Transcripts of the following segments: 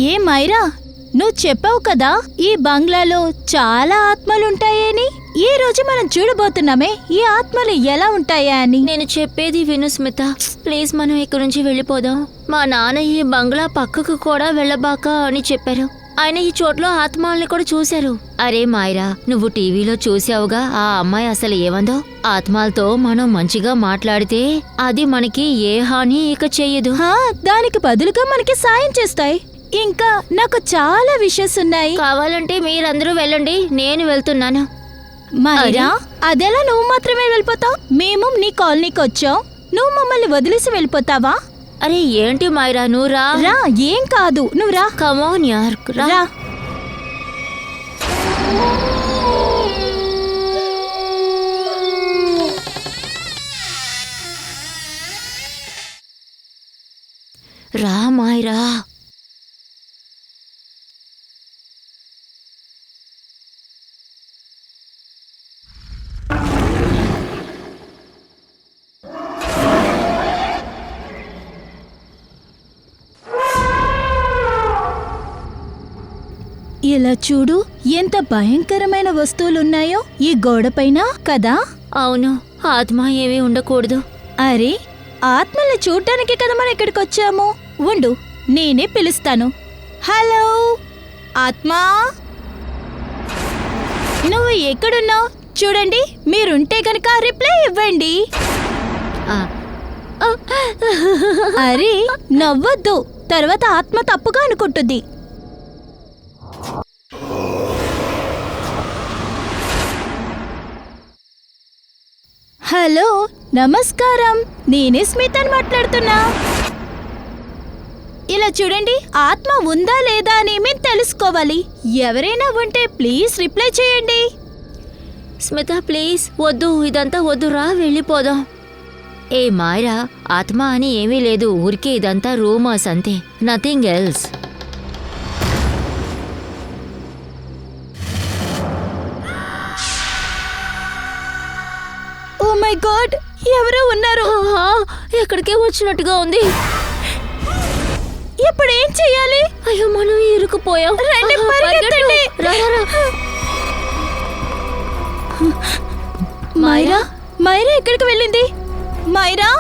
ఏ మైరా, నువ్వు చెప్పావు కదా ఈ బంగ్లాలో చాలా ఆత్మలుంటాయని. ఈ రోజు మనం చూడబోతున్నామే ఈ ఆత్మలు ఎలా ఉంటాయా అని. నేను చెప్పేది విను స్మిత, ప్లీజ్ మనం ఇక్కడి నుంచి వెళ్ళిపోదాం. మా నాన్న ఈ బంగ్లా పక్కకు కూడా వెళ్ళబాక అని చెప్పారు. ఆయన ఈ చోట్లో ఆత్మల్ని కూడా చూశారు. అరే మాయరా, నువ్వు టీవీలో చూసావుగా ఆ అమ్మాయి అసలు ఏమందో. ఆత్మలతో మనం మంచిగా మాట్లాడితే అది మనకి ఏ హాని ఇక చెయ్యదు. దానికి బదులుగా మనకి సాయం చేస్తాయి. ఇంకా నాకు చాలా విషయస్ ఉన్నాయి. కావాలంటే మీరందరూ వెళ్ళండి, నేను వెళ్తున్నాను. మైరా, అదెలా నువ్వు మాత్రమే వెళ్ళిపోతావు? మేము నీ కాలనీకి వచ్చాం, నువ్వు మమ్మల్ని వదిలేసి వెళ్ళిపోతావా? అరే ఏంటి మైరా, నువ్వు రా. ఏం కాదు, నువ్వు రా. కమోన్ యార్, రా. రా మైరా. ఇలా చూడు, ఎంత భయంకరమైన వస్తువులున్నాయో ఈ గోడపైన కదా. అవును, ఆత్మ ఏమీ ఉండకూడదు. అరే, ఆత్మల్ని చూడటానికి కదా మనం ఇక్కడికి వచ్చాము. ఉండు, నేనే పిలుస్తాను. హలో ఆత్మా, నువ్వు ఎక్కడున్నావు? చూడండి, మీరుంటే గనక రిప్లై ఇవ్వండి. అరే నవ్వొద్దు, తర్వాత ఆత్మ తప్పుగా అనుకుంటుంది. హలో నమస్కారం, నేనే స్మితని మాట్లాడుతున్నా. ఇలా చూడండి, ఆత్మ ఉందా లేదా అని మేము తెలుసుకోవాలి. ఎవరైనా ఉంటే ప్లీజ్ రిప్లై చేయండి. స్మిత ప్లీజ్, వద్దు, ఇదంతా వద్దు, రా వెళ్ళిపోదాం. ఏ మాయరా, ఆత్మ అని ఏమీ లేదు, ఊరికే ఇదంతా రూమర్స్ అంతే, nothing else. Oh my god, ఎవరో ఉన్నారు. ఎక్కడికే వచ్చినట్టుగా ఉంది. ఇప్పుడు ఏం చెయ్యాలి? అయ్యో, మనం ఇరుకుపోయాం. రండి, పరిగెత్తండి. మైరా, మైరా ఎక్కడికి వెళ్ళింది? మైరా,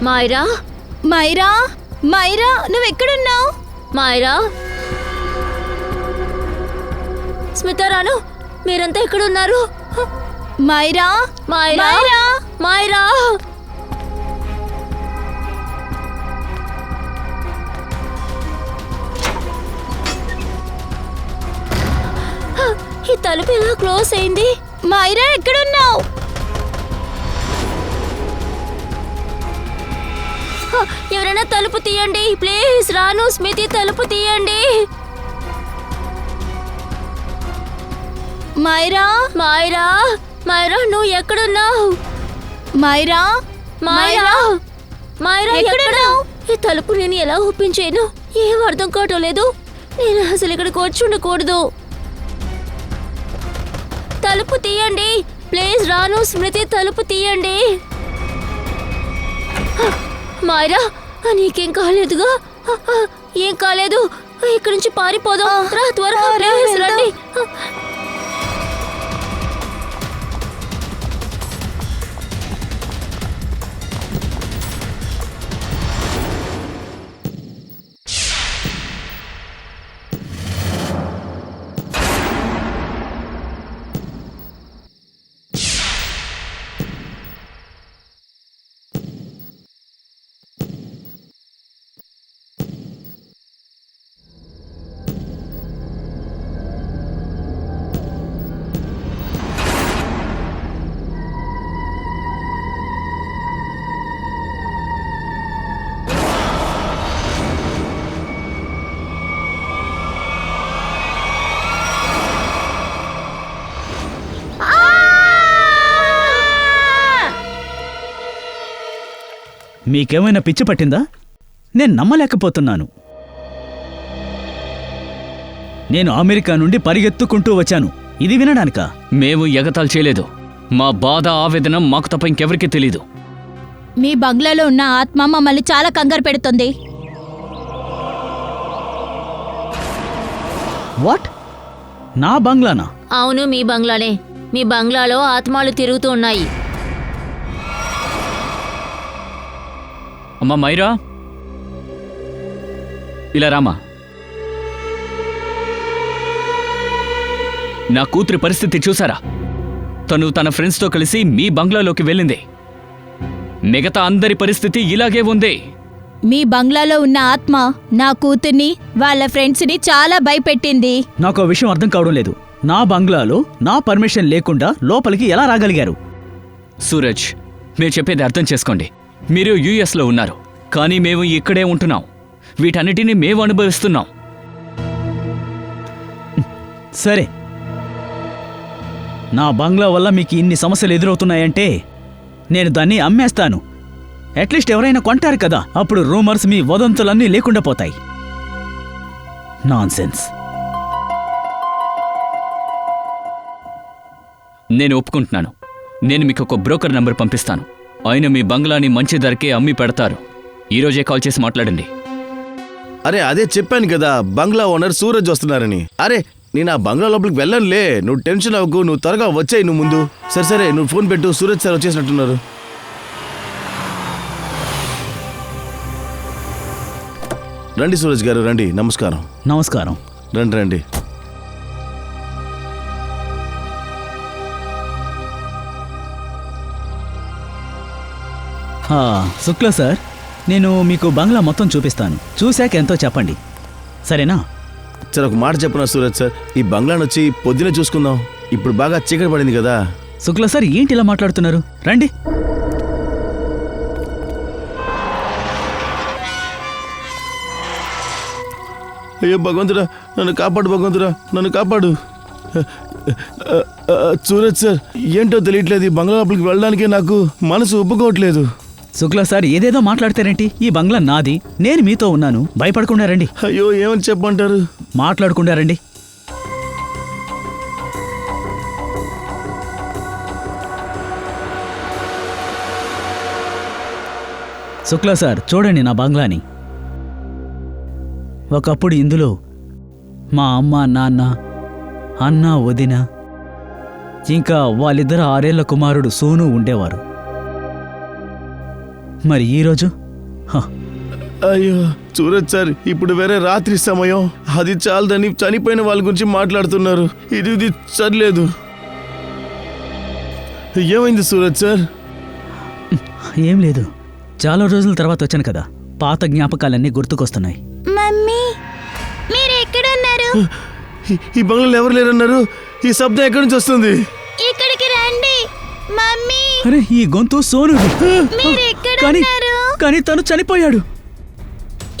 మాయరా, మైరా, మైరా నువ్వెక్కడున్నావు? మాయరా, స్మిత రాను, మీరంతా ఎక్కడున్నారు? మైరా, మాయరా, మాయరా. ఈ తలుపు ఇలా క్లోజ్ అయింది. మైరా ఎక్కడున్నావు? ఎవరైనా తలుపు తీయండి ప్లీజ్. రాను, స్మితి తలుపు తీయండి. మైరా, మాయరా, మాయరా నువ్వు ఎక్కడున్నావు? మైరా, మాయరా, మాయరా ఎక్కడున్నావు? ఈ తలుపు నేను ఎలా ఒప్పించాను? ఏం అర్థం కావటం లేదు. నేను అసలు ఇక్కడికి వచ్చి ఉండకూడదు. తలుపు తీయండి ప్లీజ్. రాను, స్మృతి తలుపు తీయండి. మాయరా, నీకేం కాలేదుగా? ఏం కాలేదు. ఇక్కడి నుంచి పారిపోదాం. రా త్వరగా, ప్లీజ్ రండి. మీకేమైనా పిచ్చి పట్టిందా? నేను నమ్మలేకపోతున్నాను. నేను అమెరికా నుండి పరిగెత్తుకుంటూ వచ్చాను ఇది వినడానికా? మేము ఎగతాళి చేయలేదు. మా బాధ ఆవేదన మాకు తప్ప ఇంకెవరికీ తెలీదు. మీ బంగ్లాలో ఉన్న ఆత్మ మమ్మల్ని చాలా కంగారు పెడుతుంది. వాట్? నా బంగ్లానా? అవును, మీ బంగ్లానే. మీ బంగ్లాలో ఆత్మలు తిరుగుతూ ఉన్నాయి. అమ్మా మైరా, ఇలా రామా. నా కూతురి పరిస్థితి చూసారా? తను తన ఫ్రెండ్స్తో కలిసి మీ బంగ్లాలోకి వెళ్ళింది. మిగతా అందరి పరిస్థితి ఇలాగే ఉంది. మీ బంగ్లాలో ఉన్న ఆత్మ నా కూతుర్ని వాళ్ళ ఫ్రెండ్స్ని చాలా భయపెట్టింది. నాకు విషయం అర్థం కావడం లేదు. నా బంగ్లాలో నా పర్మిషన్ లేకుండా లోపలికి ఎలా రాగలిగారు? సూరజ్, మీరు చెప్పేది అర్థం చేసుకోండి. మీరు యుఎస్లో ఉన్నారు, కానీ మేము ఇక్కడే ఉంటున్నాం. వీటన్నిటినీ మేము అనుభవిస్తున్నాం. సరే, నా బంగ్లా వల్ల మీకు ఇన్ని సమస్యలు ఎదురవుతున్నాయంటే నేను దాన్ని అమ్మేస్తాను. అట్లీస్ట్ ఎవరైనా కొంటారు కదా, అప్పుడు రూమర్స్, మీ వదంతులన్నీ లేకుండా పోతాయి. నాన్సెన్స్. నేను ఒప్పుకుంటున్నాను. నేను మీకు ఒక బ్రోకర్ నంబర్ పంపిస్తాను. ఆయన మీ బంగ్లాని మంచి ధరకే అమ్మి పెడతారు. ఈరోజే కాల్ చేసి మాట్లాడండి. అరే అదే చెప్పాను కదా, బంగ్లా ఓనర్ సూరజ్ వస్తున్నారని. అరే నేను ఆ బంగ్లా లోపలికి వెళ్ళనులే, నువ్వు టెన్షన్ అవ్వకు, నువ్వు త్వరగా వచ్చాయి నువ్వు ముందు. సరే సరే, నువ్వు ఫోన్ పెట్టు, సూరజ్ సార్ వచ్చేసినట్టున్నారు. రండి సూరజ్ గారు, రండి. నమస్కారం. నమస్కారం. రండి రండి. శుక్లా సార్, నేను మీకు బంగ్లా మొత్తం చూపిస్తాను. చూశాక ఎంతో చెప్పండి, సరేనా? సార్ ఒక మాట చెప్పనా సూరజ్ సార్, ఈ బంగ్లాను వచ్చి పొద్దునే చూసుకుందాం. ఇప్పుడు బాగా చీకటి పడింది కదా. శుక్లా సార్, ఏంటి ఇలా మాట్లాడుతున్నారు? రండి. అయ్యో భగవంతుడా, నన్ను కాపాడు భగవంతుడా, నన్ను కాపాడు. సూరజ్ సార్, ఏంటో తెలియట్లేదు, ఈ బంగ్లా లోపలికి వెళ్ళడానికే నాకు మనసు ఒప్పుకోవట్లేదు. శుక్లా సార్, ఏదేదో మాట్లాడతారేంటి? ఈ బంగ్లా నాది, నేను మీతో ఉన్నాను. భయపడకుండా రండి. అయ్యో ఏమని చెప్పమంటారు? మాట్లాడకుండా రండి. శుక్లా సార్, చూడండి నా బంగ్లాని. ఒకప్పుడు ఇందులో మా అమ్మ, నాన్న, అన్న, వదిన, ఇంకా వాళ్ళిద్దరు 6 ఏళ్ల కుమారుడు సోను ఉండేవారు. మరి ఈరోజు అయ్యో సూరజ్ సార్, ఇప్పుడు వేరే రాత్రి సమయం, అది చాలదని చనిపోయిన వాళ్ళ గురించి మాట్లాడుతున్నారు. ఇది సర్లేదు. ఏమైంది సూరజ్ సార్? ఏం లేదు, చాలా రోజుల తర్వాత వచ్చాను కదా, పాత జ్ఞాపకాలన్నీ గుర్తుకొస్తున్నాయి. మమ్మీ, మీరు ఎక్కడున్నారు? ఈ బంగ్లాలో ఎవరు లేరన్నారు? ఈ శబ్దం ఎక్కడి నుంచి వస్తుంది? ఇక్కడికి రండి మమ్మీ. అరే, ఈ గొంతు సోనుది. మీరు ఎక్కడ కానీ ఉన్నారు? కానీ తను చనిపోయాడు.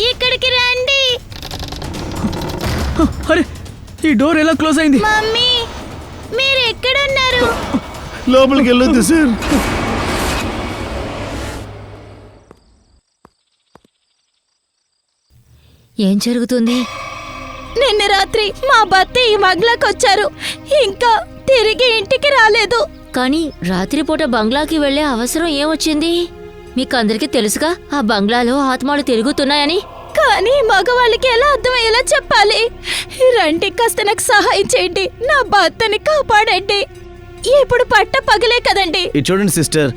ఇక్కడికి రండి అరే, ఈ డోర్ ఎలా క్లోజ్ అయింది? మమ్మీ, మీరు ఎక్కడున్నారు? లోపలికి వెళ్ళొద్దు సార్. ఏం జరుగుతుంది? నిన్న రాత్రి మా భర్త ఈ బంగ్లాకి వచ్చారు, ఇంకా తిరిగి ఇంటికి రాలేదు. కానీ రాత్రిపూట బంగ్లాకి వెళ్లే అవసరం ఏమొచ్చింది? మీకందరికీ తెలుసుగా ఆ బంగ్లాలో ఆత్మలు తిరుగుతున్నాయని. కానీ మగవాళ్ళకి ఎలా అర్థమయ్యేలా చెప్పాలి? రండి, కాస్త నాకు సహాయం చేయండి, నా భర్తని కాపాడండి. ఇప్పుడు పట్ట పగలే కదండి. ఇది చూడండి సిస్టర్,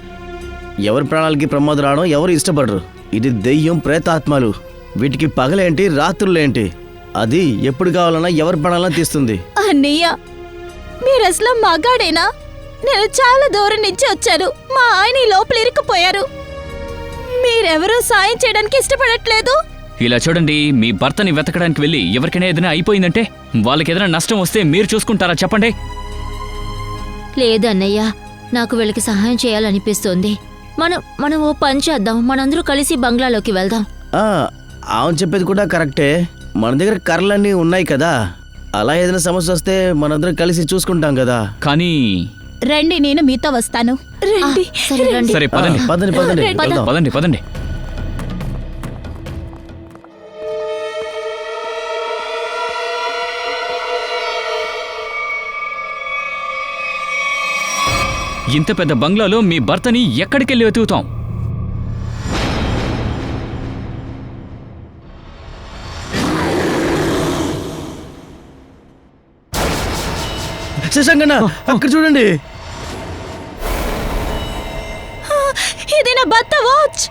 ఎవరి ప్రాణాలకి ప్రమాదం రావడం ఎవరు ఇష్టపడరు. ఇది దెయ్యం, ప్రేతాత్మలు. వీటికి పగలేంటి, రాత్రులేంటి, అది ఎప్పుడు కావాలన్నా ఎవరి ప్రాణాలను తీస్తుంది. అన్నయ్య, మీరు అసలు మగాడేనా? నేను చాలా దూరం నుంచి వచ్చాను, మా ఆయన ఈ లోపల ఇరుక్కుపోయారు. మీరెవరూ సాయం చేయడానికి ఇష్టపడట్లేదు. ఇలా చూడండి, మీ భర్తని వెతకడానికి వెళ్ళి ఎవరికైనా ఏదైనా అయిపోయిందంటే, వాళ్ళకి ఏదైనా నష్టం వస్తే మీరు చూసుకుంటారా చెప్పండి? లేదన్నయ్య, నాకు వీళ్ళకి సహాయం చేయాలనిపిస్తోంది. మనం ఓ పని చేద్దాం, మనందరూ కలిసి బంగ్లాలోకి వెళ్దాం. అవును, చెప్పేది కూడా కరెక్టే. మన దగ్గర కర్రలన్నీ ఉన్నాయి కదా, అలా ఏదైనా సమస్య వస్తే మనందరం కలిసి చూసుకుంటాం కదా. కానీ రండి, నేను మీతో వస్తాను. రండి. సరే రండి. సరే పదండి. పదండి పదండి రండి. వెళ్దాం. పదండి పదండి. ఇంత పెద్ద బంగ్లాలో మీ భర్తని ఎక్కడికెళ్ళి వెతుకుతాం? శశాంకన్న అక్కడ చూడండి. ఇది నా భర్త వాచ్.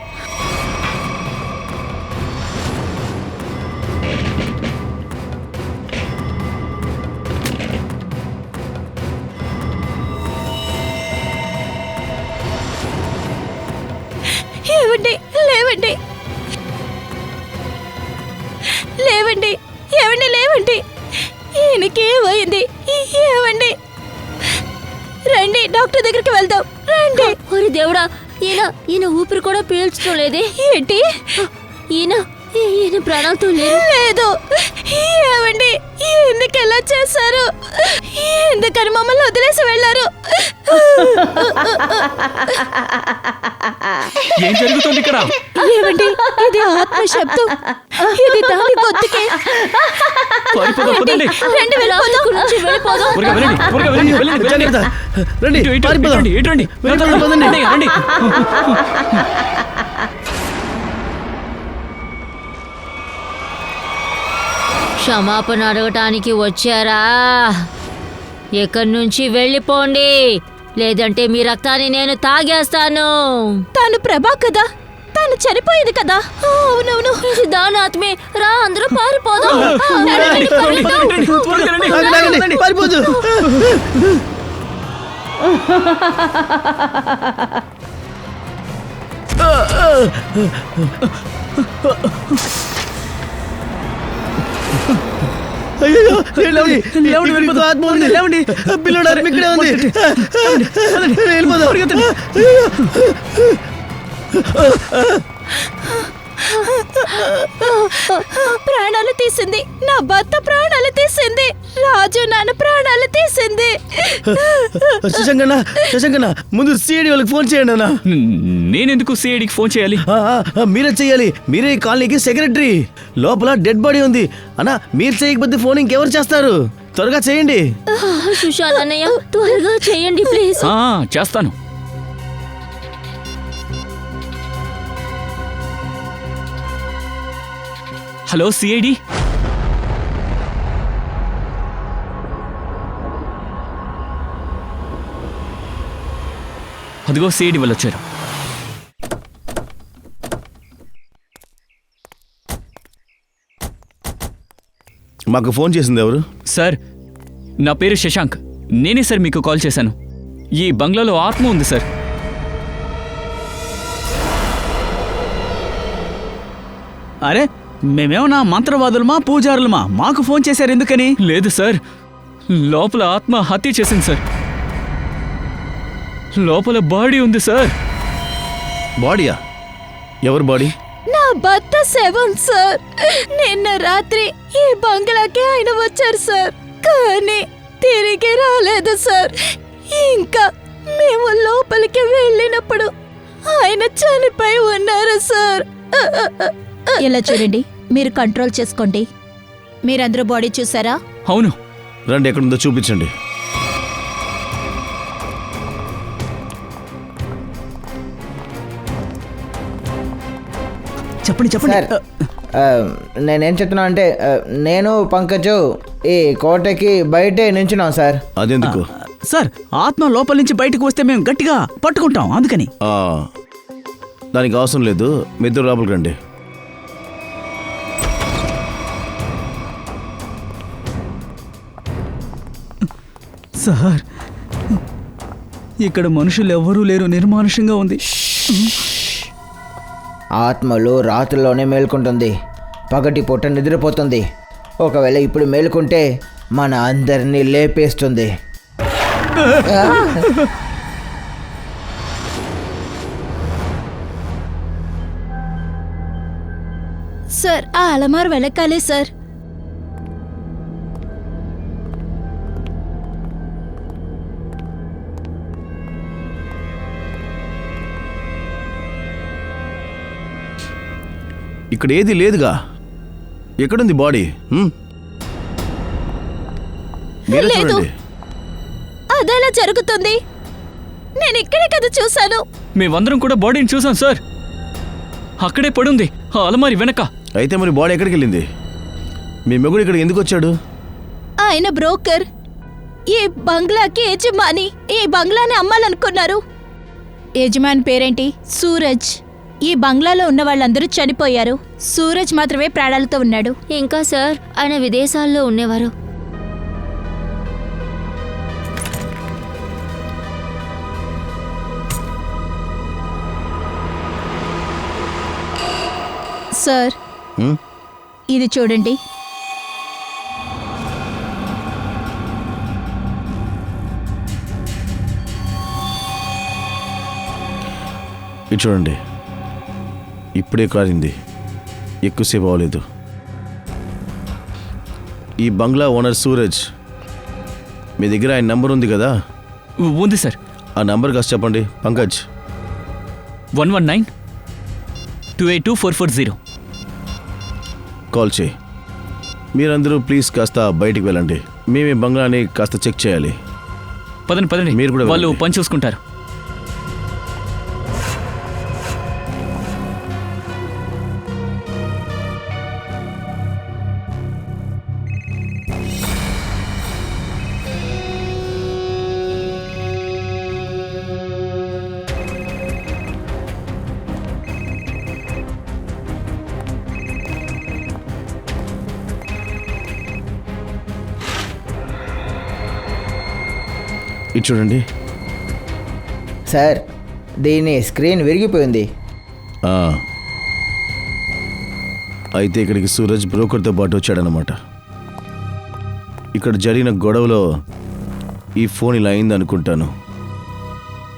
ఏవండి, లేవండి, లేవండి, ఏవండి, లేవండి. ఈయనకేమైంది? ఏవండి, రండి డాక్టర్ దగ్గరికి వెళ్దాం, రండి. ఒరి దేవుడా, ఈయన ఊపిరి కూడా పీల్చడం లేదే. ఏంటి? ఈయన ప్రాణాలతో లేరు. లేదు. ఏవండి, ఎందుకు ఎలా చేశారు? ఎందుకని మమ్మల్ని వదిలేసి వెళ్ళారు? ఏం జరుగుతుంది ఇక్కడ? ఏవండి, ఇది ఆత్మ శబ్దం. ఇది దాని గొంతుకే. పారిపోదాం, పదండి. రండి, వెళ్ళిపోదాం. ఇక్కడి నుంచి వెళ్ళిపోదాం. త్వరగా వెళ్ళండి, త్వరగా వెళ్ళండి, వెళ్ళండి, వెళ్ళండి. జాగ్రత్త. రండి, ఇటు, ఇటు, పారిపోదాం. ఇటు రండి, ఇటు రండి. పదండి. రండి, రండి. క్షమాపణ అడగటానికి వచ్చారా? ఎక్కడి నుంచి వెళ్ళిపోండి, లేదంటే మీ రక్తాన్ని నేను తాగేస్తాను. తాను ప్రభా కదా, తాను చనిపోయింది కదా. అవునవును. ఇది దాని ఆత్మే. రా, అందరూ పారిపోదాం. రండి, రండి, త్వరగా రండి. ఆగండి, పారిపోదు. అయ్యో, లేవండి, లేవండి, వెళ్ళిపోదాం. ఆత్మ ఉంది. లేవండి. పిల్లోడు ఆత్మ ఇక్కడే ఉంది. వెళ్ళిపోదాం. ప్రాణాలు తీసింది. నా భర్త ప్రాణాలు తీసింది. రాజు నాన్న ప్రాణాలు తీసింది. శశాంకన్న ముందు సిఐడి వాళ్ళకి ఫోన్ చేయండి అన్న. నేనెందుకు సిఐడికి ఫోన్ చేయాలి? మీరే చెయ్యాలి. మీరే ఈ కాలనీకి సెక్రటరీ. లోపల డెడ్ బాడీ ఉంది అన్న. మీరు చేయకపోతే ఫోన్ ఇంకెవరు చేస్తారు? త్వరగా చేయండి. సుశాల్ అన్నయ్య, త్వరగా చేయండి ప్లీజ్. చేస్తాను. Hello CID. అదిగో సిఐడి వాళ్ళు వచ్చారు. మాకు ఫోన్ చేసింది ఎవరు? సార్, నా పేరు శశాంక్. నేనే సార్ మీకు కాల్ చేశాను. ఈ బంగ్లాలో ఆత్మ ఉంది సార్. అరే, మేమేమన్నా మంత్రవాదులమా, పూజారులమా? మాకు ఫోన్ చేశారు ఎందుకని? లేదు సార్, లోపల ఆత్మ హత్య చేసింది సార్. లోపల బాడీ ఉంది సార్. బాడీయా? ఎవరు బాడీ? నా భర్త సెవెన్ సార్. నిన్న రాత్రి ఈ బంగ్లాకి ఆయన వచ్చారు సార్, కానీ తిరిగి రాలేదు సార్. ఇంకా మేము లోపలికి వెళ్ళినప్పుడు ఆయన చనిపోయి ఉన్నారు సార్. ఇలా చూడండి, మీరు కంట్రోల్ చేసుకోండి. మీరందరూ బాడీ చూసారా? అవును. రండి, ఎక్కడుందో చూపించండి. చెప్పండి, చెప్పండి. సార్, నేనేం చెప్తున్నా అంటే నేను పంకజు ఈ కోటకి బయటే నించున్నాం సార్. అదెందుకు? సార్, ఆత్మ లోపల నుంచి బయటకు వస్తే మేము గట్టిగా పట్టుకుంటాం, అందుకని. దానికి అవసరం లేదు. మీ ఇద్దరు లోపలికి రండి. సార్, ఇక్కడ మనుషులు ఎవ్వరూ లేరు, నిర్మానుషంగా ఉంది. ఆత్మలు రాత్రిలోనే మేల్కొంటుంది, పగటి పూట నిద్రపోతుంది. ఒకవేళ ఇప్పుడు మేలుకుంటే మన అందరినీ లేపేస్తుంది. సార్, ఆ అలమార్ వెనకాలే సార్. ఇక్కడ ఏది లేదుగా. ఎక్కడుంది బాడీ? మీరే లేదు. చూడండి. అదెలా జరుగుతుంది? నేను ఇక్కడే కదా చూశాను. మేమందరం కూడా బాడీని చూసాం సార్. అక్కడే పడుంది ఆ అలమారి వెనక. అయితే మరి బాడీ ఎక్కడికి వెళ్ళింది? మీ మొగుడు ఇక్కడికి ఎందుకు వచ్చాడు? ఆయన బ్రోకర్, ఈ బంగ్లాకి యజమాని. ఈ బంగ్లాని అమ్మాలనుకున్నారు. యజమాని పేరేంటి? సూరజ్. ఈ బంగ్లాలో ఉన్న వాళ్ళందరూ చనిపోయారు. సూరజ్ మాత్రమే ప్రాణాలతో ఉన్నాడు. ఇంకా సార్, ఆయన విదేశాల్లో ఉండేవారు. సార్, హ్మ్? ఇది చూడండి. ఇది చూడండి, ఇప్పుడే కారింది, ఎక్కువసేపు అవ్వలేదు. ఈ బంగ్లా ఓనర్ సూరజ్, మీ దగ్గర ఆయన నంబర్ ఉంది కదా? ఉంది సార్. ఆ నంబర్ కాస్త చెప్పండి పంకజ్. 119-282-440. కాల్ చేయి. మీరందరూ ప్లీజ్ కాస్త బయటికి వెళ్ళండి. మేము ఈ బంగ్లాని కాస్త చెక్ చేయాలి. పదండి పదండి, మీరు కూడా వాళ్ళు వెళ్ళండి. పని చూసుకుంటారు. ఇది చూడండి. సార్, దీని స్క్రీన్ విరిగిపోయింది. ఆ. అయితే ఇక్కడికి సూరజ్ బ్రోకర్తో పాటు వచ్చాడనమాట. ఇక్కడ జరిగిన గొడవలో ఈ ఫోన్ ఇలా అయింది అనుకుంటాను.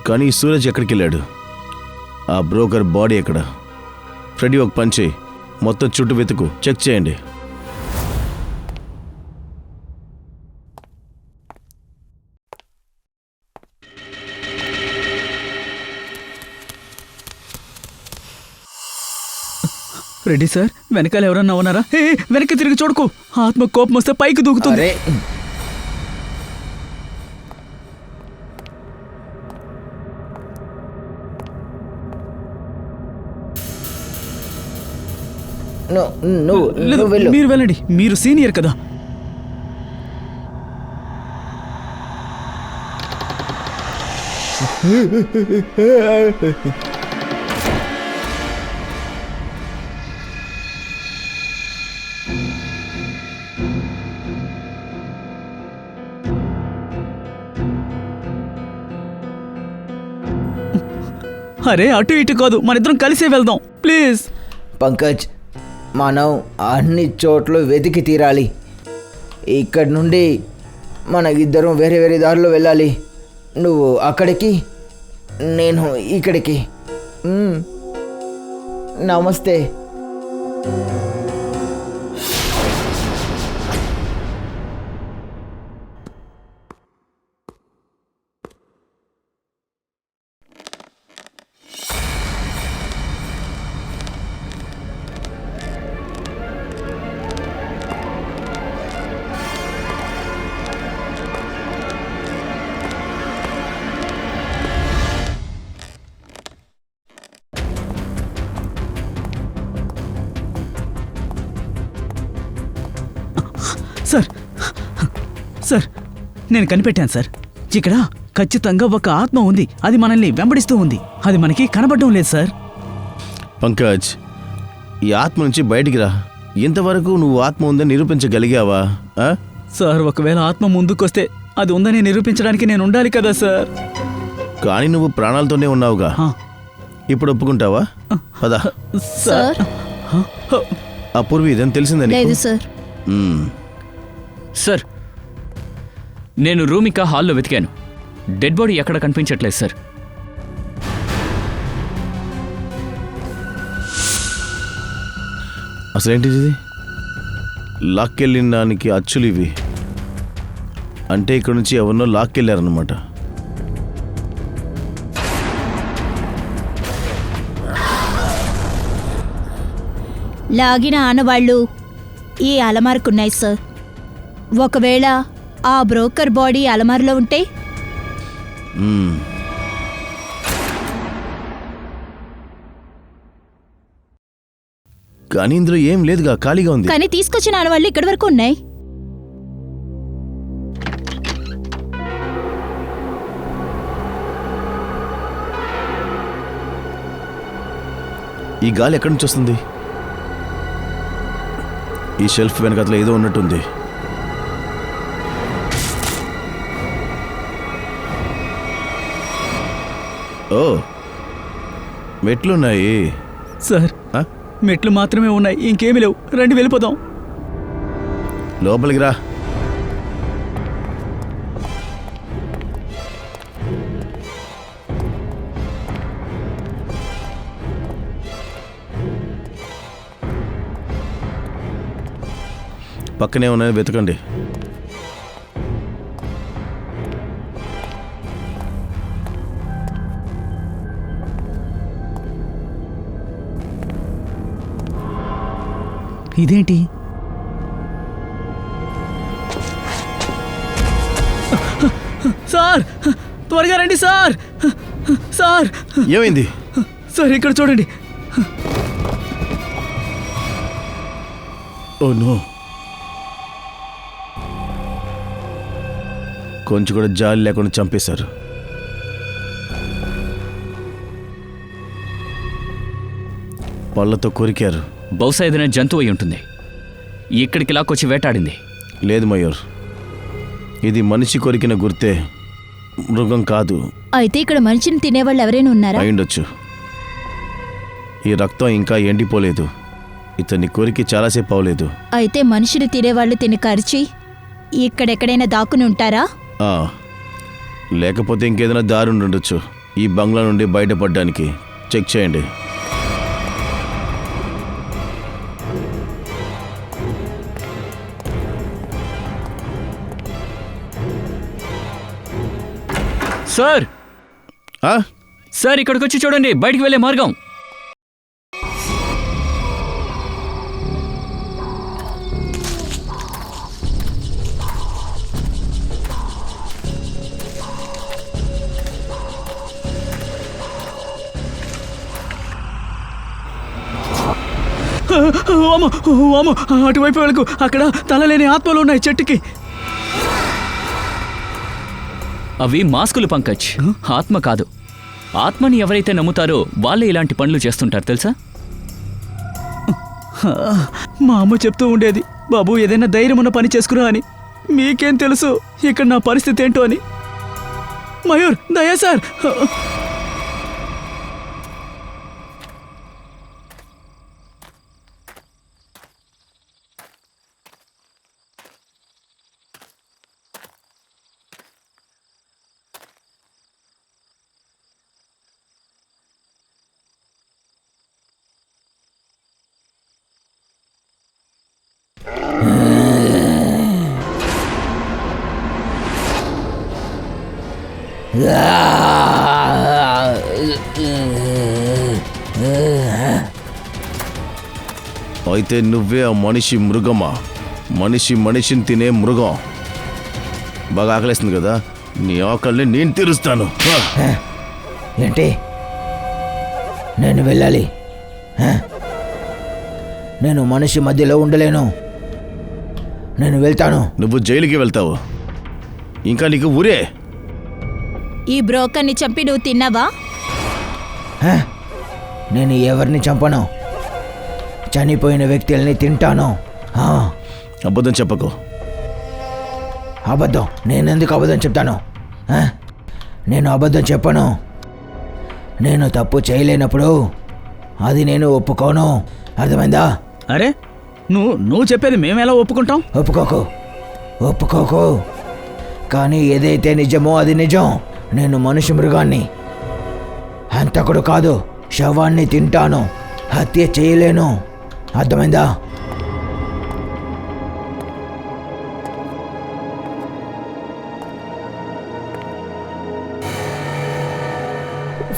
కానీ ఈ సూరజ్ ఎక్కడికి వెళ్ళాడు? ఆ బ్రోకర్ బాడీ ఎక్కడ? ఫ్రెడీ ఒక పని చేయి, మొత్తం చుట్టూ వెతుకు, చెక్ చేయండి. రెడ్డి సార్, వెనకాల ఎవరన్నా ఉన్నారా? ఏ, వెనక్కి తిరిగి చూడకు. ఆత్మ కోపం వస్తే పైకి దూకుతుంది. అరే, నువ్వు లేదు, నువ్వు వెళ్ళు. మీరు వెళ్ళండి, మీరు సీనియర్ కదా. అరే, అటు ఇటు కాదు, మన ఇద్దరం కలిసే వెళ్దాం ప్లీజ్. పంకజ్, మనం అన్ని చోట్ల వెతికి తీరాలి. ఇక్కడి నుండి మన ఇద్దరం వేరే వేరే దారిలో వెళ్ళాలి. నువ్వు అక్కడికి, నేను ఇక్కడికి. నమస్తే. సార్, సార్, నేను కనిపెట్టాను సార్. ఇక్కడ ఖచ్చితంగా ఒక ఆత్మ ఉంది. అది మనల్ని వెంబడిస్తూ ఉంది. అది మనకి కనబడడం లేదు సార్. పంకజ్, ఈ ఆత్మ నుంచి బయటికి రా. ఇంతవరకు నువ్వు ఆత్మ ఉందని నిరూపించగలిగావా? ఆ? సార్, ఒకవేళ ఆత్మ ముందుకొస్తే అది ఉందని నిరూపించడానికి నేను ఉండాలి కదా సార్. కానీ నువ్వు ప్రాణాలతోనే ఉన్నావుగా. ఆ, ఇప్పుడు ఒప్పుకుంటావా? పద. సార్, ఆ పూర్వి ఇదని తెలిసిందని లేదు సార్. సార్, నేను రూమ్ ఇంకా హాల్లో వెతికాను. డెడ్ బాడీ ఎక్కడ కనిపించట్లేదు సార్. అసలేంటిది ఇది? లాక్కెళ్ళిన దానికి అచ్చులు ఇవి. అంటే ఇక్కడ నుంచి ఎవరినో లాక్కెళ్ళారనమాట. లాగిన ఆనవాళ్ళు ఈ అలమారుకున్నాయి సార్. ఒకవేళ ఆ బ్రోకర్ బాడీ అలమారులో ఉంటే? కానీ ఇందులో ఏం లేదుగా, ఖాళీగా ఉంది. కానీ తీసుకొచ్చిన ఆడవాళ్ళు ఇక్కడి వరకు ఉన్నాయి. ఈ గాలి ఎక్కడి నుంచి వస్తుంది? ఈ షెల్ఫ్ వెనకట్ల ఏదో ఉన్నట్టుంది. ఓ, మెట్లున్నాయి. సార్ ఆ? మెట్లు మాత్రమే ఉన్నాయి, ఇంకేమీ లేవు. రండి వెళ్ళిపోదాం. లోపలికి రా. పక్కనే ఉన్నాయని వెతకండి. ఇదేంటి? సార్ త్వరగా రండి సార్. సార్ ఏమైంది? సార్ ఇక్కడ చూడండి. ఓ నో, కొంచెం కూడా జాలి లేకుండా చంపేశారు. పళ్ళతో కొరికారు. బహుశా ఏదైనా జంతువు అయి ఉంటుంది. ఇక్కడికి లాక్కొచ్చి వేటాడింది. లేదు మయూర్, ఇది మనిషి కొరికిన గుర్తే, మృగం కాదు. అయితే ఇక్కడ మనిషిని తినేవాళ్ళు ఎవరైనా ఉన్నారా? అయిండొచ్చు. ఈ రక్తం ఇంకా ఎండిపోలేదు. ఇతన్ని కొరికి చాలాసేపు అవలేదు. అయితే మనిషిని తినేవాళ్ళు తిని కరిచి ఇక్కడెక్కడైనా దాక్కుని ఉంటారా? లేకపోతే ఇంకేదైనా దారి ఉండొచ్చు ఈ బంగ్లా నుండి బయటపడడానికి. చెక్ చేయండి. సార్ ఆ? సార్ ఇక్కడికి వచ్చి చూడండి, బయటికి వెళ్ళే మార్గం. వాము వాము, అటువైపు వెళ్ళకు. అక్కడ తలలేని ఆత్మలు ఉన్నాయి చెట్టుకి. అవి మాస్కులు పంకజ్, ఆత్మ కాదు. ఆత్మని ఎవరైతే నమ్ముతారో వాళ్ళే ఇలాంటి పనులు చేస్తుంటారు తెలుసా? మా అమ్మ చెప్తూ ఉండేది, బాబు ఏదైనా ధైర్యం ఉన్న పని చేసుకురా అని. మీకేం తెలుసు ఇక్కడ నా పరిస్థితి ఏంటో అని. మయూర్, దయా సార్. అయితే నువ్వే ఆ మనిషి మృగమా? మనిషిని తినే మృగం. బాగా ఆకలేస్తుంది కదా, నీ ఆకలిని నేను తీరుస్తాను. ఏంటి? నేను వెళ్ళాలి? నేను మనిషి మధ్యలో ఉండలేను. నేను వెళ్తాను. నువ్వు జైలుకి వెళ్తావు. ఇంకా నీకు ఊరే. ఈ బ్రోకర్ని చంపి నువ్వు తిన్నావా? నేను ఎవరిని చంపను. చనిపోయిన వ్యక్తుల్ని తింటాను. అబద్ధం చెప్పకు. అబద్ధం? నేనెందుకు అబద్ధం చెప్తాను? నేను అబద్ధం చెప్పను. నేను తప్పు చేయలేనప్పుడు అది నేను ఒప్పుకోను. అర్థమైందా? అరే, నువ్వు చెప్పేది మేము ఎలా ఒప్పుకుంటాం? ఒప్పుకోకు. కానీ ఏదైతే నిజమో అది నిజం. నేను మనిషి మృగాన్ని, హంతకుడు కాదు. శవాన్ని తింటాను, హత్య చేయలేను. అర్థమైందా?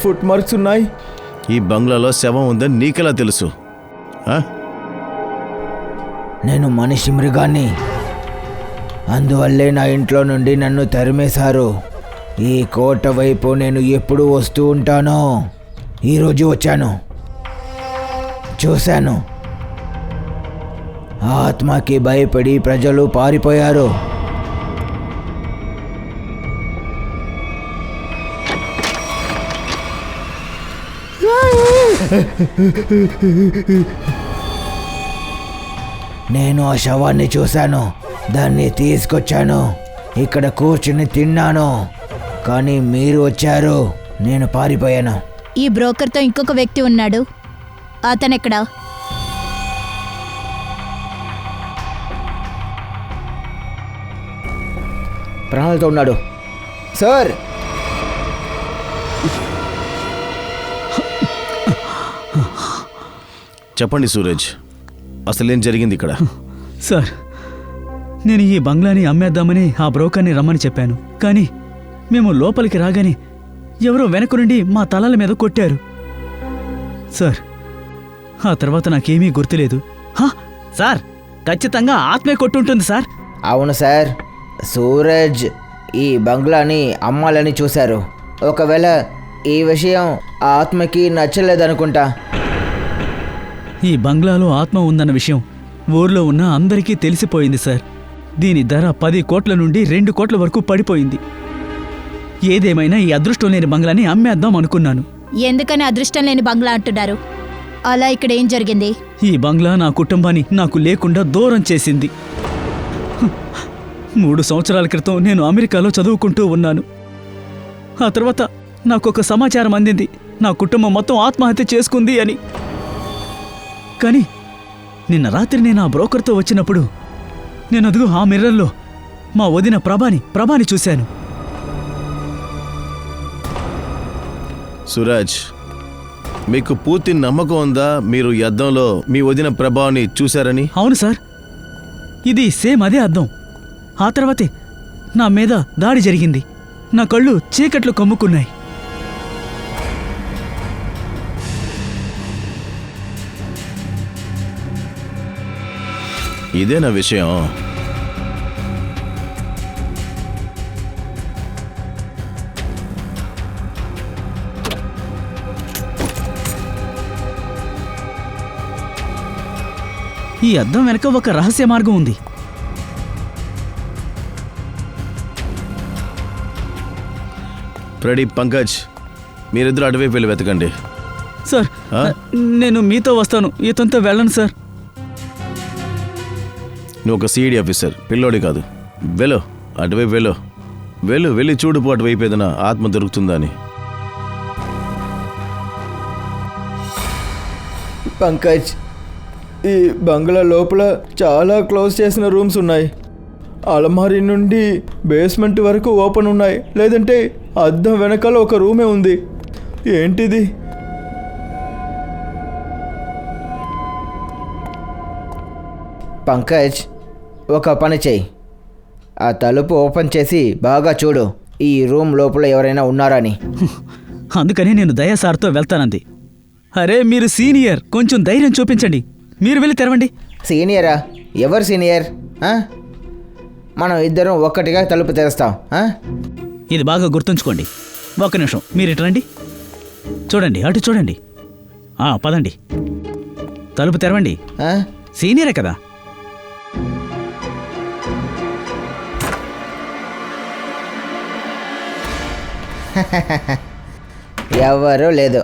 ఫుట్ మార్క్స్ ఉన్నాయి. ఈ బంగ్లాలో శవం ఉందని నీకెలా తెలుసు? నేను మనిషి మృగాన్ని, అందువల్లే నా ఇంట్లో నుండి నన్ను తరిమేశారు. ఈ కోట వైపు నేను ఎప్పుడూ వస్తూ ఉంటాను. ఈరోజు వచ్చాను, చూశాను. ఆత్మకి భయపడి ప్రజలు పారిపోయారు. నేను ఆ శవాన్ని చూశాను, దాన్ని తీసుకొచ్చాను, ఇక్కడ కూర్చుని తిన్నాను. కానీ మీరు వచ్చారు, నేను పారిపోయాను. ఈ బ్రోకర్తో ఇంకొక వ్యక్తి ఉన్నాడు, అతనెక్కడా? ప్రాణాలతో ఉన్నాడు సార్. చెప్పండి సూరజ్, అసలేం జరిగింది ఇక్కడ? సార్, నేను ఈ బంగ్లాని అమ్మేద్దామని ఆ బ్రోకర్ని రమ్మని చెప్పాను. కానీ మేము లోపలికి రాగానే ఎవరో వెనక నుండి మా తలల మీద కొట్టారు సార్. ఆ తర్వాత నాకేమీ గుర్తులేదు. సార్, ఖచ్చితంగా ఆత్మే కొట్టుంటుంది సార్. అవును సార్, సూరజ్ ఈ బంగ్లాని అమ్మాలని చూశారు. ఒకవేళ ఈ విషయం ఆ ఆత్మకి నచ్చలేదనుకుంటా. ఈ బంగ్లాలో ఆత్మ ఉందన్న విషయం ఊర్లో ఉన్న అందరికీ తెలిసిపోయింది సార్. దీని ధర 10 కోట్ల నుండి 2 కోట్ల వరకు పడిపోయింది. ఏదేమైనా ఈ అదృష్టం లేని బంగ్లాని అమ్మేద్దాం అనుకున్నాను. ఎందుకని అదృష్టం లేని బంగ్లా అంటున్నారు? అలా ఇక్కడ ఏం జరిగింది? ఈ బంగ్లా నా కుటుంబాన్ని నాకు లేకుండా దూరం చేసింది. 3 సంవత్సరాల క్రితం నేను అమెరికాలో చదువుకుంటూ ఉన్నాను. ఆ తర్వాత నాకొక సమాచారం అందింది, నా కుటుంబం మొత్తం ఆత్మహత్య చేసుకుంది అని. కానీ నిన్న రాత్రి నేను ఆ బ్రోకర్తో వచ్చినప్పుడు నేను అదుగు ఆ మిర్రర్లో మా వదిన ప్రభాని చూశాను. సూరజ్, మీకు పూర్తి నమ్మకం ఉందా మీరు ఈ అద్దంలో మీ వదిన ప్రభావాన్ని చూశారని? అవును సార్, ఇది సేమ్ అదే అద్దం. ఆ తర్వాతే నా మీద దాడి జరిగింది. నా కళ్ళు చీకట్లు కమ్ముకున్నాయి. ఇదేనా విషయం? ఈ అద్దం వెనక ఒక రహస్య మార్గం ఉంది. ఫ్రెడీ, పంకజ్, మీరిద్దరు అటువైపు వెళ్ళి వెతకండి. సార్, ఆ? నేను మీతో వస్తాను, ఇతనితో వెళ్ళను సార్. నువ్వు ఒక సిఐడి ఆఫీసర్, పిల్లోడి కాదు. వెళ్ళు, అటువైపు వెళ్ళి చూడుపు అటువైపు ఏదైనా ఆత్మ దొరుకుతుందా అని. పంకజ్, ఈ బంగ్లా లోపల చాలా క్లోజ్ చేసిన రూమ్స్ ఉన్నాయి. అలమారీ నుండి బేస్మెంట్ వరకు ఓపెన్ ఉన్నాయి. లేదంటే అద్దం వెనకాల ఒక రూమే ఉంది. ఏంటిది? పంకజ్, ఒక పని చెయ్యి, ఆ తలుపు ఓపెన్ చేసి బాగా చూడు, ఈ రూమ్ లోపల ఎవరైనా ఉన్నారని. అందుకని నేను దయా సార్తో వెళ్తానంది. అరే, మీరు సీనియర్, కొంచెం ధైర్యం చూపించండి. మీరు వెళ్ళి తెరవండి. సీనియరా? ఎవరు సీనియర్? మనం ఇద్దరం ఒక్కటిగా తలుపు తెరుస్తాం. ఇది బాగా గుర్తుంచుకోండి. ఒక్క నిమిషం, మీరు ఇటు రండి. చూడండి, అటు చూడండి. పదండి, తలుపు తెరవండి. సీనియరే కదా. ఎవరూ లేదు.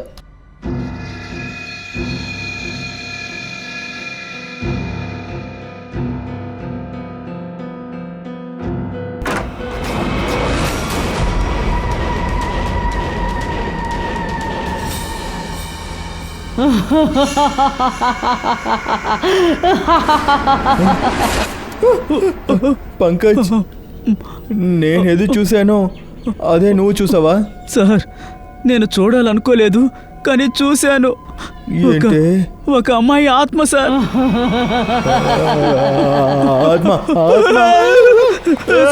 పంకజ్, నేనేది చూశానో అదే నువ్వు చూసావా? సార్, నేను చూడాలనుకోలేదు, కానీ చూశాను. ఒక అమ్మాయి ఆత్మ సార్. ఆత్మ?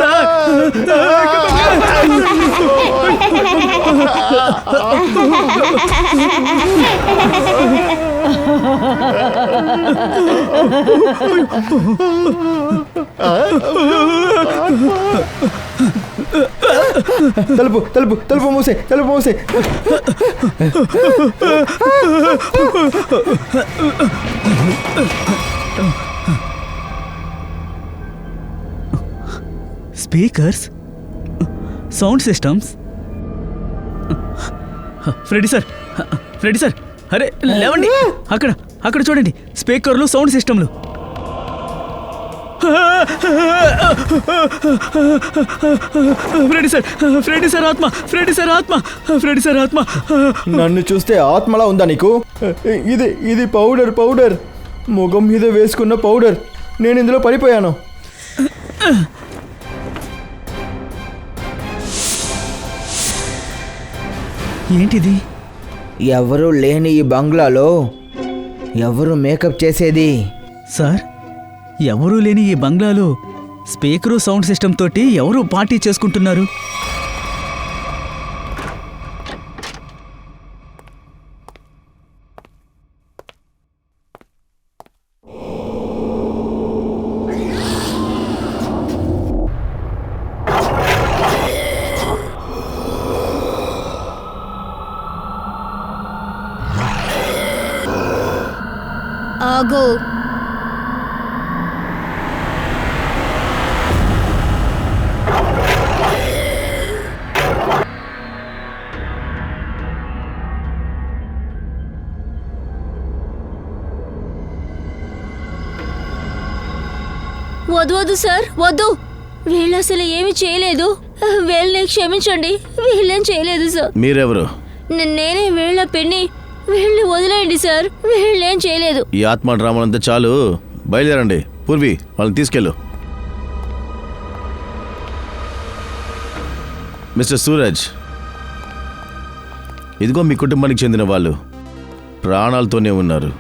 సార్, తలుపు తలుపు తలుపు మూసే, తలుపు మూసే. Speakers, sound systems. Freddy sir, అరే లేవండి. అక్కడ చూడండి, స్పీకర్లు, సౌండ్ సిస్టమ్లు. ఫ్రెడీ సార్ ఆత్మ. నన్ను చూస్తే ఆత్మలా ఉందా నీకు? ఇది పౌడర్ ముఖం మీద వేసుకున్న పౌడర్. నేను ఇందులో పడిపోయాను. ఏంటిది? ఎవరు లేని ఈ బంగ్లాలో ఎవరు మేకప్ చేసేది? సార్, ఎవరూ లేని ఈ బంగ్లాలో స్పీకరు, సౌండ్ సిస్టమ్ తోటి ఎవరు పార్టీ చేసుకుంటున్నారు? ఆగు. వద్దు సార్, వద్దు. వీళ్ళు అసలు ఏమి చేయలేదు. వీళ్ళని క్షమించండి, వీళ్ళేం చేయలేదు సార్. మీరెవరు? నేనే వీళ్ళ పెన్ని. వీళ్ళని వదిలేయండి సార్, వీళ్ళేం చేయలేదు. ఈ ఆత్మ డ్రామాలంతా చాలు, బయలుదేరండి. పూర్వి, వాళ్ళని తీసుకెళ్ళు. మిస్టర్ సూరజ్, ఇదిగో మీ కుటుంబానికి చెందిన వాళ్ళు ప్రాణాలతోనే ఉన్నారు.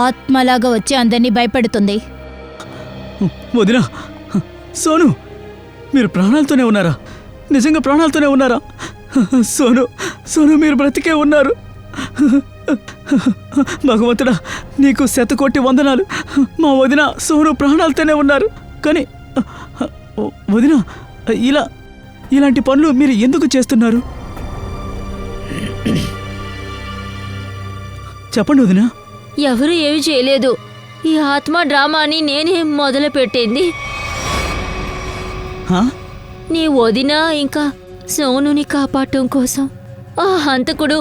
ఆత్మలాగా వచ్చి అందరినీ భయపెడుతుంది. వదినా, సోను, మీరు ప్రాణాలతోనే ఉన్నారా? నిజంగా ప్రాణాలతోనే ఉన్నారా? సోను మీరు బ్రతికే ఉన్నారు. భగవంతుడా, నీకు శతకోటి వందనాలు. మా వదిన సోను ప్రాణాలతోనే ఉన్నారు. కానీ వదిన, ఇలాంటి పనులు మీరు ఎందుకు చేస్తున్నారు? చెప్పండి వదినా. ఎవరు ఏమి చేయలేదు. ఈ ఆత్మ డ్రామాని నేనే మొదలు పెట్టింది. నీ వదిన ఇంకా సోనుని కాపాడటం కోసం ఆ హంతకుడు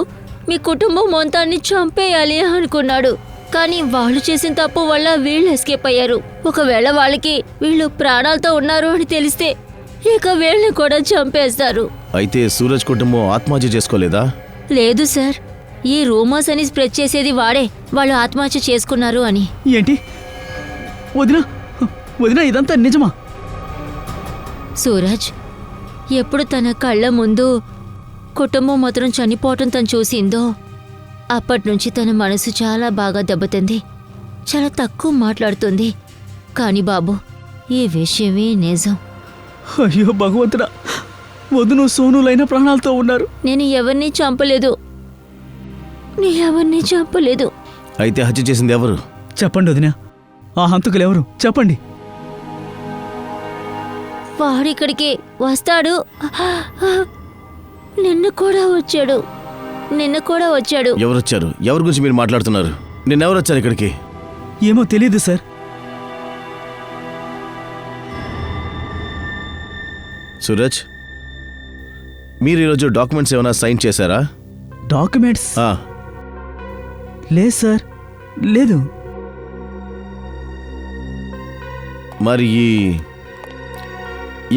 మీ కుటుంబం మొత్తాన్ని చంపేయాలి అనుకున్నాడు. కానీ వాళ్ళు చేసిన తప్పు వల్ల వీళ్ళు ఎస్కేప్ అయ్యారు. ఒకవేళ వాళ్ళకి వీళ్ళు ప్రాణాలతో ఉన్నారు అని తెలిస్తే ఇక వీళ్ళని కూడా చంపేస్తారు. అయితే సూరజ్ కుటుంబం ఆత్మహత్య చేసుకోలేదా? లేదు సార్, ఈ రూమర్స్ అని స్ప్రెడ్ చేసేది వాడే. వాళ్ళు ఆత్మహత్య చేసుకున్నారు అని. ఏంటి వదినా, ఇదంతా నిజమా? సూరజ్ ఎప్పుడు తన కళ్ళ ముందు కుటుంబం మాత్రం చనిపోవటం తను చూసిందో అప్పటినుంచి తన మనసు చాలా బాగా దెబ్బతింది. చాలా తక్కువ మాట్లాడుతుంది. కాని బాబు, ఈ విషయమే నిజం. అయ్యో భగవంతుడా, వదును సోనులైన ప్రాణాలతో ఉన్నారు. నేను ఎవరిని చంపలేదు. అయితే హత్య చేసింది ఎవరు? చెప్పండి వదినా, ఆ హంతకులు ఎవరు? చెప్పండి. వాడిక్కడికి వస్తాడు. నిన్న కూడా వచ్చాడు. ఎవరొచ్చారు? ఎవరి గురించి మీరు మాట్లాడుతున్నారు? నిన్నెవరు వచ్చారు ఇక్కడికి? ఏమో తెలీదు సార్. సూరజ్, మీరు ఈరోజు డాక్యుమెంట్స్ ఏమైనా సైన్ చేశారా? డాక్యుమెంట్స్? లేదు సార్, లేదు. మరి ఈ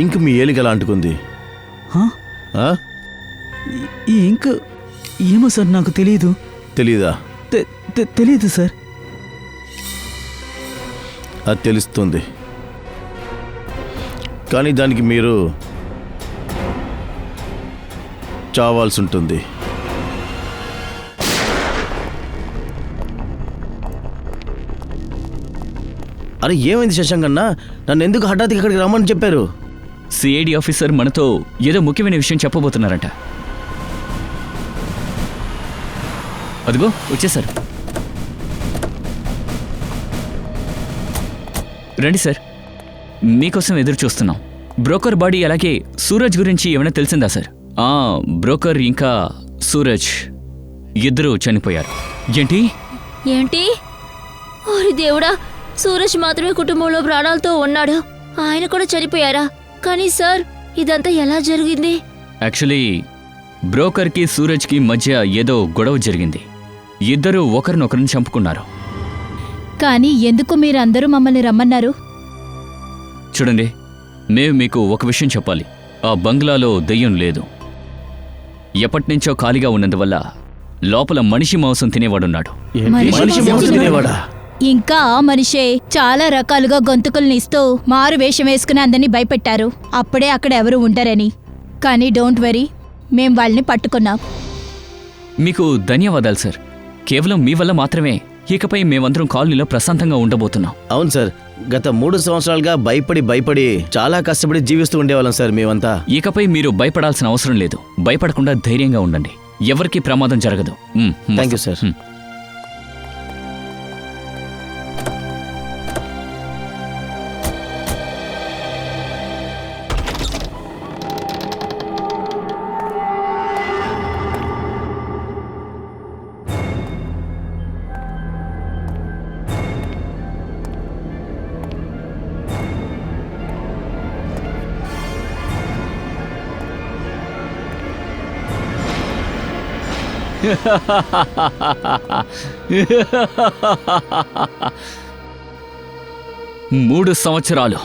ఇంక్ మీ ఏలికి ఎలా అంటుకుంది? ఈ ఇంక్ ఏమో సార్, నాకు తెలీదు. తెలీదా? తెలీదు సార్. అది తెలుస్తుంది, కానీ దానికి మీరు చావాల్సి ఉంటుంది. అరే ఏమైంది శశాంక్ అన్న? నన్ను ఎందుకు హఠాత్తుగా ఇక్కడికి రమ్మని చెప్పారు? సిఐడి ఆఫీసర్ మనతో ఏదో ముఖ్యమైన విషయం చెప్పబోతున్నారంట. అదిగో వచ్చేసారు. రండి సార్, మీకోసం ఎదురు చూస్తున్నాం. బ్రోకర్ బాడీ అలాగే సూరజ్ గురించి ఏమైనా తెలిసిందా సార్? బ్రోకర్ ఇంకా సూరజ్ ఇద్దరు చనిపోయారు. ఏంటి? ఓరి దేవుడా, సూరజ్ మాత్రమే కుటుంబంలో ప్రాణాలతో ఉన్నాడు. ఆయన కూడా చనిపోయారా? కానీ సార్ ఇదంతా ఎలా జరిగింది? యాక్చువల్లీ బ్రోకర్కి సూరజ్కి మధ్య ఏదో గొడవ జరిగింది. ఇద్దరూ ఒకరినొకరిని చంపుకున్నారు. కానీ ఎందుకు మీరందరూ మమ్మల్ని రమ్మన్నారు? చూడండి, మేము మీకు ఒక విషయం చెప్పాలి. ఆ బంగ్లాలో దెయ్యం లేదు. ఎప్పటినుంచో ఖాళీగా ఉన్నందువల్ల లోపల మనిషి మాంసం తినేవాడున్నాడు. మనిషి మాంసం తినేవాడా? ఇంకా ఆ మనిషే చాలా రకాలుగా గొంతుకుల్ని ఇస్తూ మారు వేషం వేసుకుని అందరినీ భయపెట్టారు. అప్పుడే అక్కడ ఎవరు ఉండరని. కానీ డోంట్ వరీ, మేం వాళ్ళని పట్టుకున్నాం. మీకు ధన్యవాదాలు సార్. కేవలం మీ వల్ల మాత్రమే ఇకపై మేమందరం కాలనీలో ప్రశాంతంగా ఉండబోతున్నాం. అవును సార్, గత 3 సంవత్సరాలుగా భయపడి చాలా కష్టపడి జీవిస్తూ ఉండేవాళ్ళం సార్ మేమంతా. ఇకపై మీరు భయపడాల్సిన అవసరం లేదు. భయపడకుండా ధైర్యంగా ఉండండి. ఎవరికీ ప్రమాదం జరగదు. Thank you sir. మూడు సంవత్సరాలు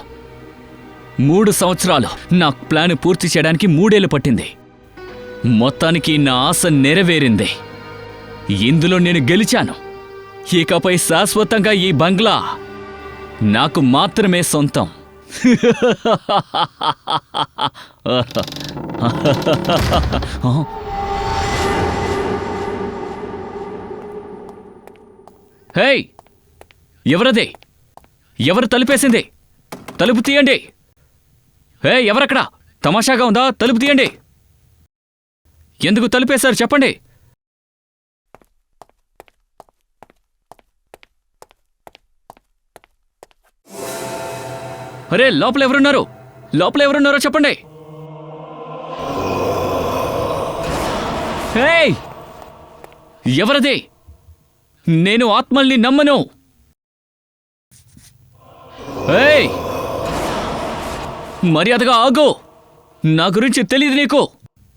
నా ప్లాన్ పూర్తి చేయడానికి 3 ఏళ్ళు పట్టింది. మొత్తానికి నా ఆశ నెరవేరింది. ఇందులో నేను గెలిచాను. ఇకపై శాశ్వతంగా ఈ బంగ్లా నాకు మాత్రమే సొంతం. హేయ్, ఎవరదే? ఎవరు తలుపేసింది? తలుపు తీయండి. హే, ఎవరక్కడ? తమాషాగా ఉందా? తలుపు తీయండి. ఎందుకు తలుపేశారు చెప్పండి. అరే, లోపల ఎవరున్నారో చెప్పండి. హే, ఎవరది? నేను ఆత్మల్ని నమ్మను. ఏయ్, మర్యాదగా ఆగు. నా గురించి తెలీదు నీకు.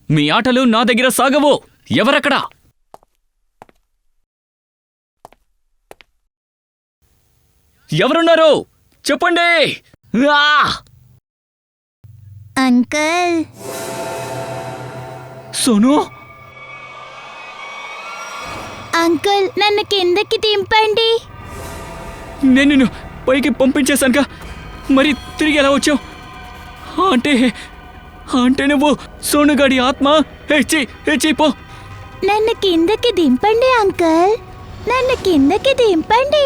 మీ ఆటలు నా దగ్గర సాగవు. ఎవరక్కడ? ఎవరున్నారు చెప్పండి. అంకల్, సోను, అంకుల్ నన్ను కిందకి దింపండి. నేను నిన్ను పైకి పంపించేశానుగా, మరి తిరిగి ఎలా వచ్చావు? అంటే నువ్వు సోనుగాడి ఆత్మ? పో. నన్ను కిందకి దింపండి అంకల్, నన్ను కిందకి దింపండి.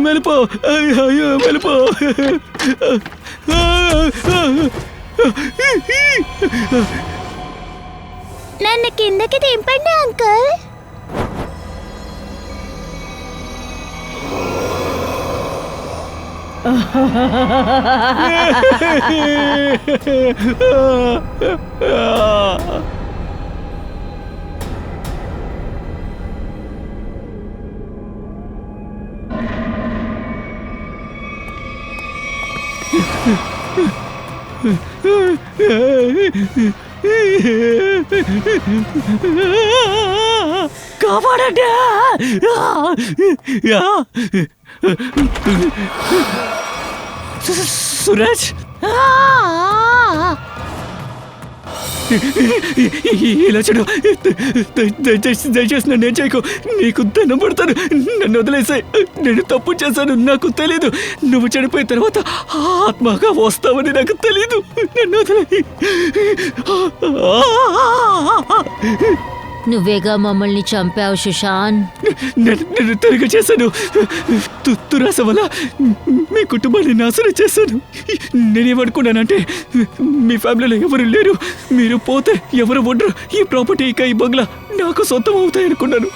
వెళ్ళిపో. నన్ను కిందకి దింపండి అంకల్. కాపాడండి. సురేష్, ఇలా చూడు. దయచేసి నన్ను ఏం చేయకు. నీకు దండం పడతాను. నన్ను వదిలేసాయి. నేను తప్పు చేశాను. నాకు తెలీదు. నువ్వు చనిపోయిన తర్వాత ఆత్మగా వస్తావని నాకు తెలీదు. నన్ను వదిలే. నువ్వేగా మమ్మల్ని చంపావు సుశాంత్. నేను తిరిగి చేశాను. దురాశ వల్ల మీ కుటుంబాన్ని నాశనం చేశాను. నేనేమనుకున్నానంటే, మీ ఫ్యామిలీలో ఎవరు లేరు, మీరు పోతే ఎవరు ఉండరు, ఈ ప్రాపర్టీ ఇక ఈ బంగ్లా నాకు సొంతం అవుతాయి అనుకున్నాను.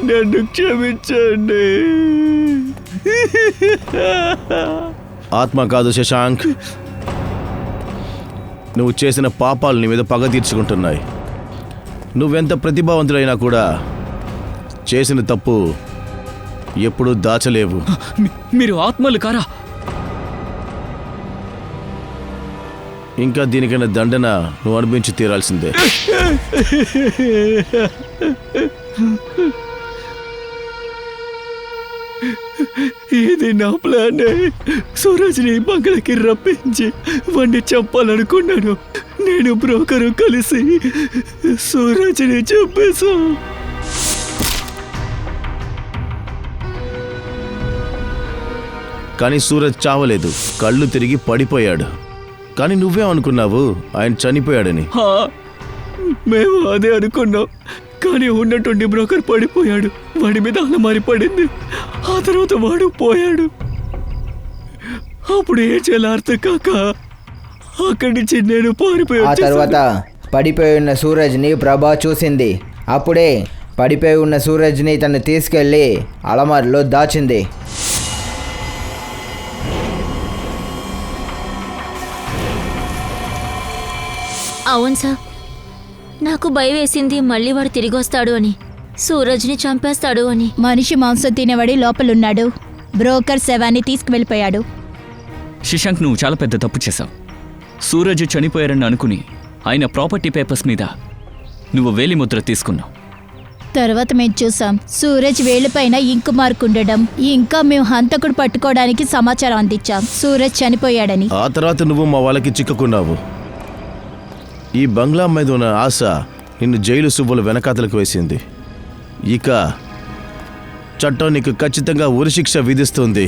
నన్ను క్షమించండి. ఆత్మ కాదు శశాంక్, నువ్వు చేసిన పాపాలు నీ మీద పగ తీర్చుకుంటున్నాయి. నువ్వెంత ప్రతిభావంతుడైనా కూడా చేసిన తప్పు ఎప్పుడూ దాచలేవు. మీరు ఆత్మలు కారా? ఇంకా దీనికైనా దండన నువ్వు అనిపించి తీరాల్సిందే. ఇది నా ప్లాన్. సూరజ్ని బంగ్లాకి రప్పించి వాడిని చంపాలనుకున్నాను. నేను బ్రోకరు కలిసి సూరజ్ని చంపేశా. కానీ సూరజ్ చావలేదు, కళ్ళు తిరిగి పడిపోయాడు. కానీ నువ్వే అనుకున్నావు ఆయన చనిపోయాడని. మేము అదే అనుకున్నాం. కానీ ఉన్నటువంటి బ్రోకర్ పడిపోయాడు. వాడి మీద అలమారి పడింది. ఆ తర్వాత వాడు పోయాడు. అప్పుడు ఏం చేయాలో అర్థం కాక అక్కడి నుంచి నేను ఆ తర్వాత పడిపోయి ఉన్న సూరజ్ని ప్రభా చూసింది. అప్పుడే పడిపోయి ఉన్న సూరజ్ని తను తీసుకెళ్ళి అలమారిలో దాచింది. అవును సార్, నాకు భయం వేసింది మళ్ళీ వాడు తిరిగి వస్తాడు అని, సూరజ్ని చంపేస్తాడు అని. మనిషి మాంసం తినేవాడి లోపలున్నాడు. బ్రోకర్ శవాన్ని తీసుకువెళ్ళిపోయాడు. శశాంక్, నువ్వు చాలా పెద్ద తప్పు చేశావు. సూరజ్ చనిపోయారని అనుకుని ఆయన ప్రాపర్టీ పేపర్స్ మీద నువ్వు వేలిముద్ర తీసుకున్నావు. తర్వాత మేము చూసాం సూరజ్ వేలిపైన ఇంకు మార్కు ఉండడం. ఇంకా మేము హంతకుడు పట్టుకోవడానికి సమాచారం అందించాం సూరజ్ చనిపోయాడని. ఆ తర్వాత నువ్వు మా వాళ్ళకి చిక్కుకున్నావు. ఈ బంగ్లా మీద ఉన్న ఆశ నిన్ను జైలు సువ్వుల వెనకాతలకు వేసింది. ఇక చట్టం నీకు ఖచ్చితంగా ఉరిశిక్ష విధిస్తుంది.